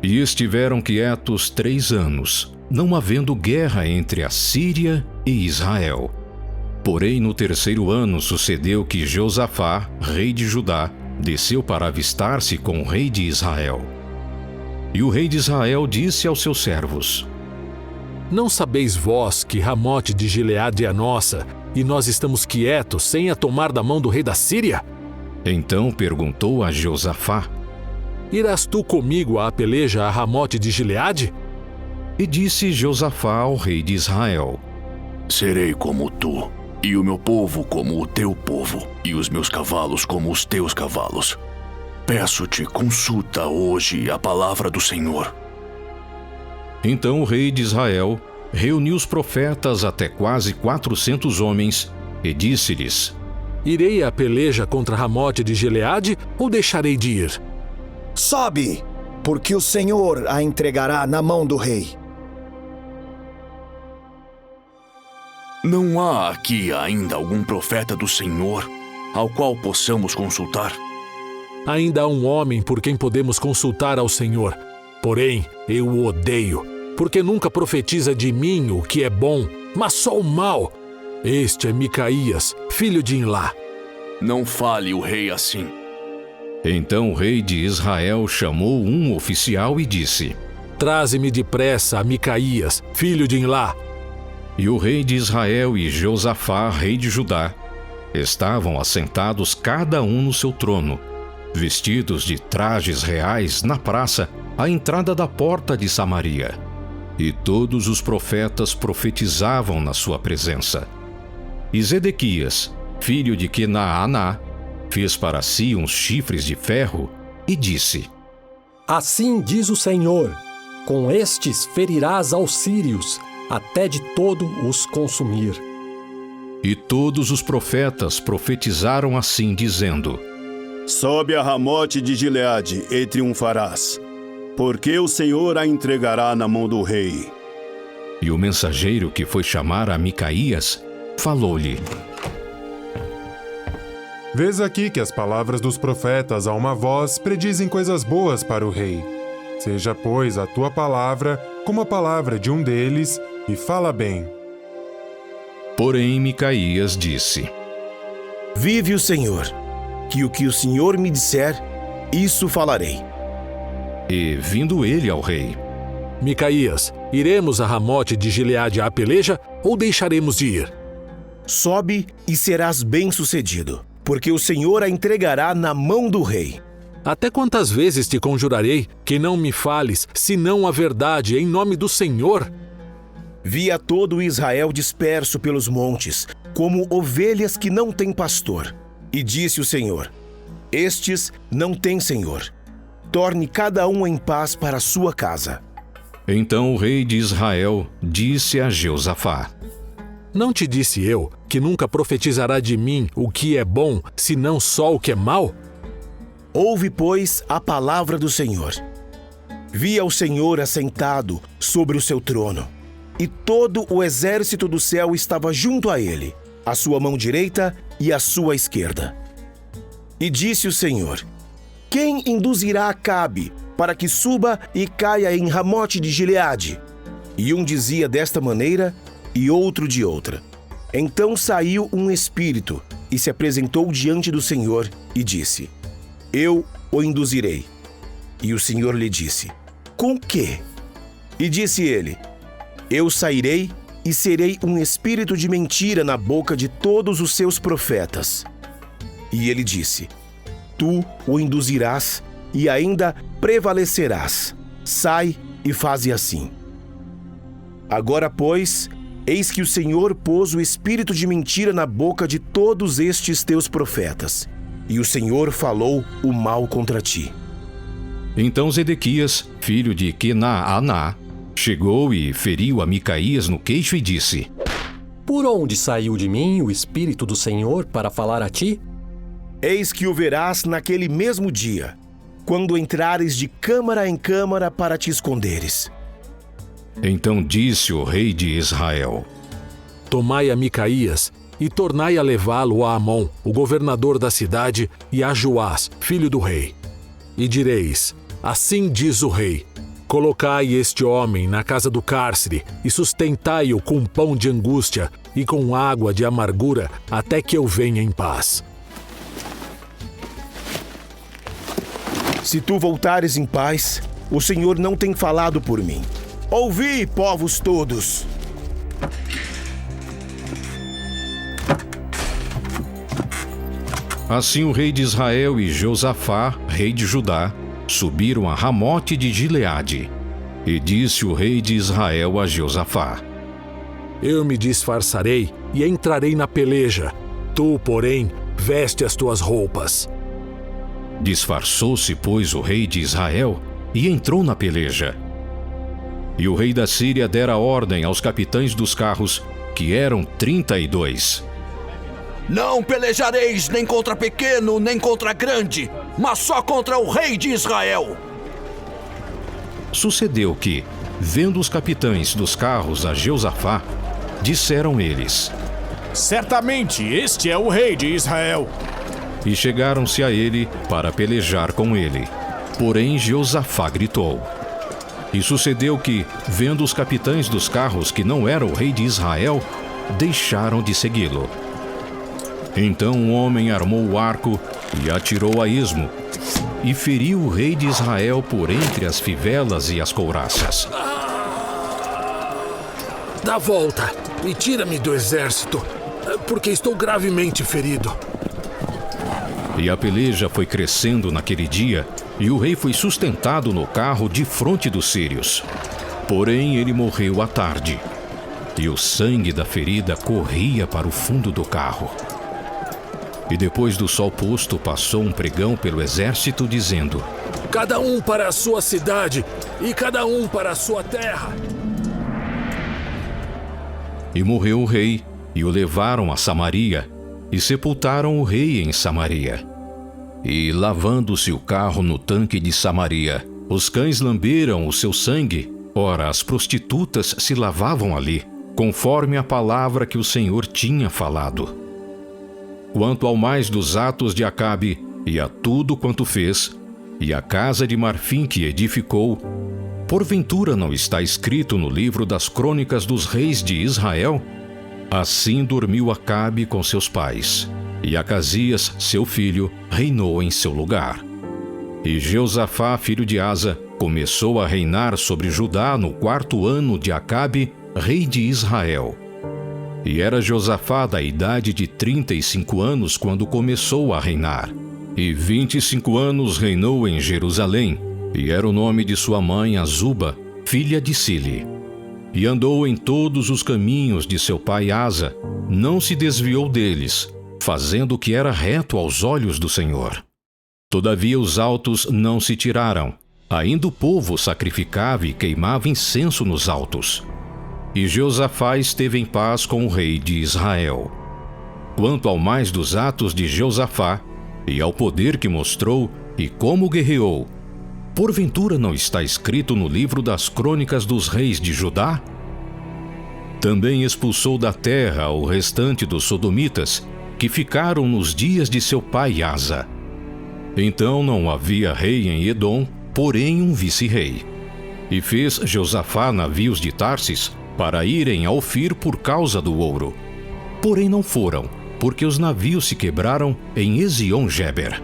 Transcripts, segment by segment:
E estiveram quietos 3 anos, não havendo guerra entre a Síria e Israel. Porém, no 3º ano sucedeu que Josafá, rei de Judá, desceu para avistar-se com o rei de Israel. E o rei de Israel disse aos seus servos: Não sabeis vós que Ramote de Gileade é nossa, e nós estamos quietos, sem a tomar da mão do rei da Síria? Então perguntou a Josafá: Irás tu comigo à peleja a Ramote de Gileade? E disse Josafá ao rei de Israel: Serei como tu, e o meu povo como o teu povo, e os meus cavalos como os teus cavalos. Peço-te, consulta hoje a palavra do Senhor. Então o rei de Israel reuniu os profetas até quase 400 homens e disse-lhes: Irei à peleja contra Ramote de Gileade ou deixarei de ir? Sobe, porque o Senhor a entregará na mão do rei. Não há aqui ainda algum profeta do Senhor ao qual possamos consultar? Ainda há um homem por quem podemos consultar ao Senhor. Porém, eu o odeio, porque nunca profetiza de mim o que é bom, mas só o mal. Este é Micaías, filho de Imlá. Não fale o rei assim. Então o rei de Israel chamou um oficial e disse: Traze-me depressa a Micaías, filho de Imlá. E o rei de Israel e Josafá, rei de Judá, estavam assentados cada um no seu trono, vestidos de trajes reais na praça, à entrada da porta de Samaria. E todos os profetas profetizavam na sua presença. E Zedequias, filho de Kenaaná, fez para si uns chifres de ferro e disse: Assim diz o Senhor: com estes ferirás aos sírios, até de todo os consumir. E todos os profetas profetizaram assim, dizendo: Sobe a Ramote de Gileade e triunfarás, porque o Senhor a entregará na mão do rei. E o mensageiro que foi chamar a Micaías falou-lhe: Vês aqui que as palavras dos profetas a uma voz predizem coisas boas para o rei. Seja, pois, a tua palavra como a palavra de um deles, e fala bem. Porém, Micaías disse: Vive o Senhor, que o Senhor me disser, isso falarei. E, vindo ele ao rei: Micaías, iremos a Ramote de Gileade à peleja ou deixaremos de ir? Sobe e serás bem-sucedido, porque o Senhor a entregará na mão do rei. Até quantas vezes te conjurarei que não me fales, senão a verdade, em nome do Senhor? Via todo Israel disperso pelos montes, como ovelhas que não têm pastor. E disse o Senhor: Estes não têm senhor. Torne cada um em paz para a sua casa. Então o rei de Israel disse a Josafá: Não te disse eu que nunca profetizará de mim o que é bom, senão só o que é mal? Ouve, pois, a palavra do Senhor. Via o Senhor assentado sobre o seu trono, e todo o exército do céu estava junto a ele, à sua mão direita e à sua esquerda. E disse o Senhor: Quem induzirá Acabe para que suba e caia em Ramote de Gileade? E um dizia desta maneira e outro de outra. Então saiu um espírito e se apresentou diante do Senhor e disse: Eu o induzirei. E o Senhor lhe disse: Com quê? E disse ele: Eu sairei e serei um espírito de mentira na boca de todos os seus profetas. E ele disse: Tu o induzirás e ainda prevalecerás. Sai e faze assim. Agora, pois, eis que o Senhor pôs o espírito de mentira na boca de todos estes teus profetas, e o Senhor falou o mal contra ti. Então Zedequias, filho de Kenaaná, chegou e feriu a Micaías no queixo e disse: Por onde saiu de mim o Espírito do Senhor para falar a ti? Eis que o verás naquele mesmo dia, quando entrares de câmara em câmara para te esconderes. Então disse o rei de Israel: Tomai a Micaías e tornai a levá-lo a Amon, o governador da cidade, e a Joás, filho do rei. E direis: Assim diz o rei: Colocai este homem na casa do cárcere e sustentai-o com pão de angústia e com água de amargura até que eu venha em paz. Se tu voltares em paz, o Senhor não tem falado por mim. Ouvi, povos todos! Assim o rei de Israel e Josafá, rei de Judá, subiram a Ramote de Gileade. E disse o rei de Israel a Josafá: Eu me disfarçarei e entrarei na peleja. Tu, porém, veste as tuas roupas. Disfarçou-se, pois, o rei de Israel e entrou na peleja. E o rei da Síria dera ordem aos capitães dos carros, que eram 32. Não pelejareis nem contra pequeno, nem contra grande, mas só contra o rei de Israel. Sucedeu que, vendo os capitães dos carros a Josafá, disseram eles: Certamente este é o rei de Israel. E chegaram-se a ele para pelejar com ele. Porém Josafá gritou. E sucedeu que, vendo os capitães dos carros que não era o rei de Israel, deixaram de segui-lo. Então um homem armou o arco e atirou a esmo, e feriu o rei de Israel por entre as fivelas e as couraças. Dá volta e tira-me do exército, porque estou gravemente ferido. E a peleja foi crescendo naquele dia, e o rei foi sustentado no carro defronte dos sírios. Porém ele morreu à tarde, e o sangue da ferida corria para o fundo do carro. E depois do sol posto passou um pregão pelo exército dizendo: Cada um para a sua cidade e cada um para a sua terra. E morreu o rei, e o levaram a Samaria, e sepultaram o rei em Samaria. E, lavando-se o carro no tanque de Samaria, os cães lamberam o seu sangue. Ora, as prostitutas se lavavam ali, conforme a palavra que o Senhor tinha falado. Quanto ao mais dos atos de Acabe, e a tudo quanto fez, e a casa de marfim que edificou, porventura não está escrito no livro das crônicas dos reis de Israel? Assim dormiu Acabe com seus pais, e Acasias, seu filho, reinou em seu lugar. E Josafá, filho de Asa, começou a reinar sobre Judá no 4º ano de Acabe, rei de Israel. E era Josafá da idade de 35 anos quando começou a reinar. E 25 anos reinou em Jerusalém, e era o nome de sua mãe Azuba, filha de Sili. E andou em todos os caminhos de seu pai Asa, não se desviou deles, fazendo o que era reto aos olhos do Senhor. Todavia os altos não se tiraram, ainda o povo sacrificava e queimava incenso nos altos. E Josafá esteve em paz com o rei de Israel. Quanto ao mais dos atos de Josafá, e ao poder que mostrou, e como guerreou, porventura não está escrito no livro das crônicas dos reis de Judá? Também expulsou da terra o restante dos sodomitas, que ficaram nos dias de seu pai Asa. Então não havia rei em Edom, porém um vice-rei. E fez Josafá navios de Tarsis para irem a Ofir por causa do ouro. Porém não foram, porque os navios se quebraram em Ezion-Geber.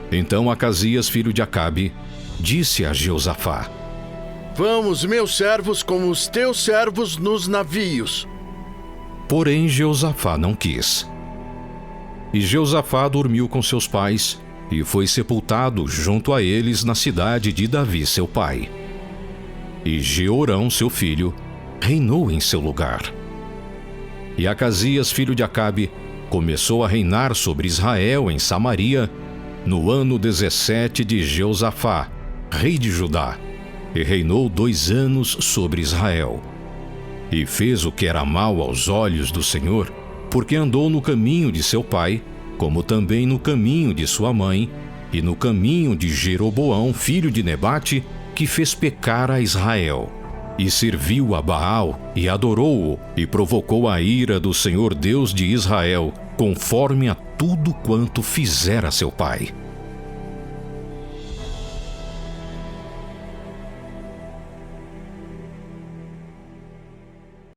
Então Acasias, filho de Acabe, disse a Josafá: Vamos, meus servos, com os teus servos nos navios. Porém Josafá não quis. E Josafá dormiu com seus pais, e foi sepultado junto a eles na cidade de Davi, seu pai. E Jeorão, seu filho, reinou em seu lugar. E Acasias, filho de Acabe, começou a reinar sobre Israel em Samaria, no ano 17 de Josafá, rei de Judá, e reinou 2 anos sobre Israel. E fez o que era mal aos olhos do Senhor, porque andou no caminho de seu pai, como também no caminho de sua mãe, e no caminho de Jeroboão, filho de Nebate, que fez pecar a Israel. E serviu a Baal, e adorou-o, e provocou a ira do Senhor Deus de Israel, conforme a tudo quanto fizera seu pai.